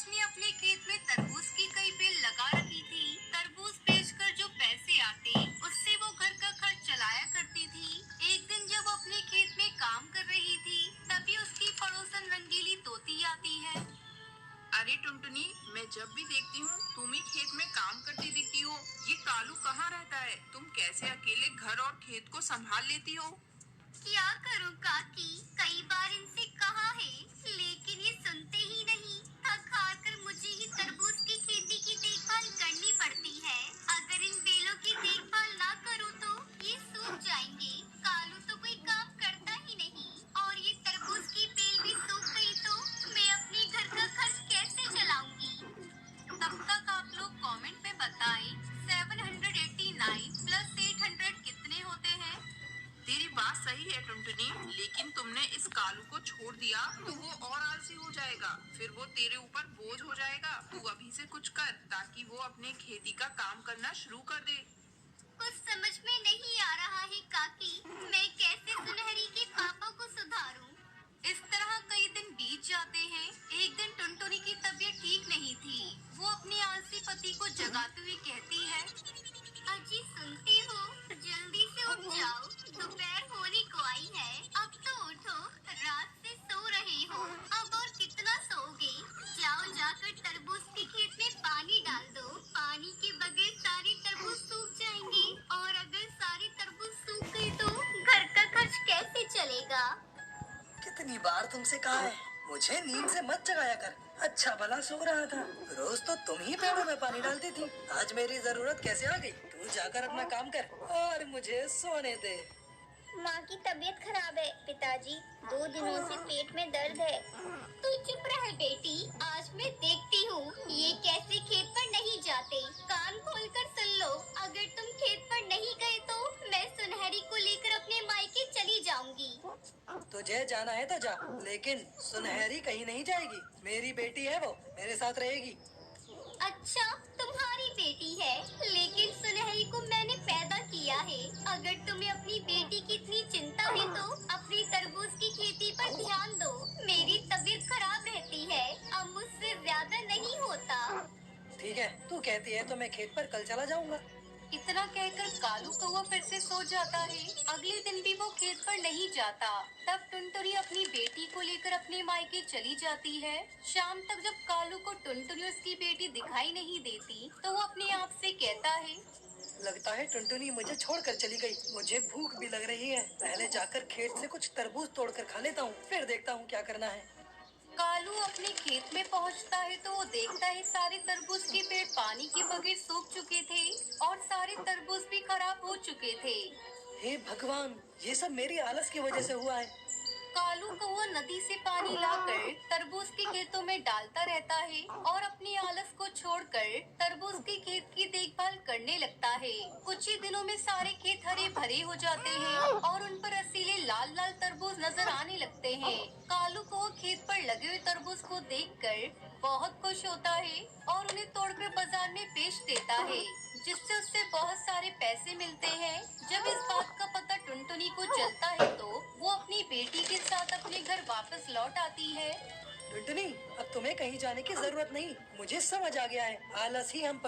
उसने अपने खेत में तरबूज की कई बेल लगा रखी थी। तरबूज बेचकर जो पैसे आते उससे वो घर का खर्च चलाया करती थी। एक दिन जब वो अपने खेत में काम कर रही थी तभी उसकी पड़ोसन रंगीली तोती आती है। अरे टुनटुनी, मैं जब भी देखती हूँ तुम ही खेत में काम करती दिखती हो। ये कालू कहाँ रहता है? तुम कैसे अकेले घर और खेत को संभाल लेती हो? क्या करूं काकी, कई बार इनसे कहा है लेकिन ये सुनते ही नहीं। थक हार कर मुझे ही तरबूज की खेती की देखभाल करनी पड़ती है। अगर इन बेलों की देखभाल ना करूं तो ये सूख जाएंगे। कालू तो कोई काम करता ही नहीं और ये तरबूज की बेल भी सूख गई तो मैं अपने घर का खर्च कैसे चलाऊंगी। तब तक आप लोग कमेंट में बताएं 789 प्लस 800 कितने होते हैं। तेरी बात सही है टुनटुनी, लेकिन तुमने इस कालू को छोड़ दिया तो वो और आलसी हो जाएगा, फिर वो तेरे ऊपर बोझ हो जाएगा। तू अभी से कुछ कर ताकि वो अपने खेती का काम करना शुरू कर दे। कुछ समझ में नहीं आ रहा है काकी, मैं कैसे सुनहरी के पापा को सुधारूं। इस तरह कई दिन बीत जाते हैं। एक दिन टुनटुनी की तबीयत ठीक नहीं थी। वो अपने आलसी पति को जगाते हुए कहती है, अजी सुनती हो, जल्दी से उठ जाओ, दोपहर होने को आई है। अब तो उठो, रात से सो रहे हो, अब और कितना सोओगे। जाओ जाकर तरबूज के खेत में पानी डाल दो। पानी के बगैर सारे तरबूज सूख जाएंगे और अगर सारे तरबूज सूख गए तो घर का खर्च कैसे चलेगा। कितनी बार तुमसे कहा है मुझे नींद से मत जगाया कर। अच्छा भला सो रहा था। रोज तो तुम ही पेड़ों में पानी डालती थी। आज मेरी जरूरत कैसे आ गई? तू जाकर अपना काम कर और मुझे सोने दे। माँ की तबीयत खराब है पिताजी, 2 दिनों से पेट में दर्द है। तू चुप रह बेटी, आज मैं देखती हूँ ये कैसे खेत पर नहीं जाते। कान खोलकर सुन लो, अगर तुम खेत पर नहीं गए तो मैं सुनहरी को लेकर अपने मायके चली जाऊंगी। तुझे जाना है तो जा, लेकिन सुनहरी कहीं नहीं जाएगी। मेरी बेटी है, वो मेरे साथ रहेगी। अच्छा, तुम्हारी बेटी है, लेकिन सुनहरी को मैंने पैदा किया है। अगर तुम्हें अपनी बेटी की इतनी चिंता है तो अपनी तरबूज की खेती पर ध्यान दो। मेरी तबीयत खराब रहती है, अब मुझसे ज्यादा नहीं होता। ठीक है, तू कहती है तो मैं खेत पर कल चला जाऊंगा। इतना कहकर कालू कौवा फिर से सो जाता है। अगले दिन भी वो खेत पर नहीं जाता। तब टुनटुनी अपनी बेटी को लेकर अपने मायके चली जाती है। शाम तक जब कालू को टुनटुनी उसकी बेटी दिखाई नहीं देती तो वो अपने आप से कहता है, लगता है टुनटुनी मुझे छोड़कर चली गई। मुझे भूख भी लग रही है, पहले जाकर खेत से कुछ तरबूज तोड़कर खा लेता हूँ, फिर देखता हूँ क्या करना है। कालू अपने खेत में पहुंचता है तो वो देखता है सारे तरबूज के पेड़ पानी के बगैर सूख चुके थे और सारे तरबूज भी खराब हो चुके थे। हे भगवान, ये सब मेरी आलस की वजह से हुआ है। कालू कौवा नदी से पानी लाकर तरबूज के खेतों में डालता रहता है और अपनी आलस को छोड़कर तरबूज के खेत की देखभाल करने लगता है। कुछ ही दिनों में सारे खेत हरे भरे हो जाते हैं और उन पर रसीले लाल लाल तरबूज नजर आने लगते हैं। कालू को खेत पर लगे हुए तरबूज को देखकर बहुत खुश होता है और उन्हें तोड़कर बाजार में बेच देता है, जिससे उससे बहुत सारे पैसे मिलते हैं। जब इस बात का पता टुनटुनी को चलता है तो वो अपनी बेटी के साथ अपने घर वापस लौट आती है। टुनटुनी, अब तुम्हें कहीं जाने की जरूरत नहीं, मुझे समझ आ गया है। आलस ही हम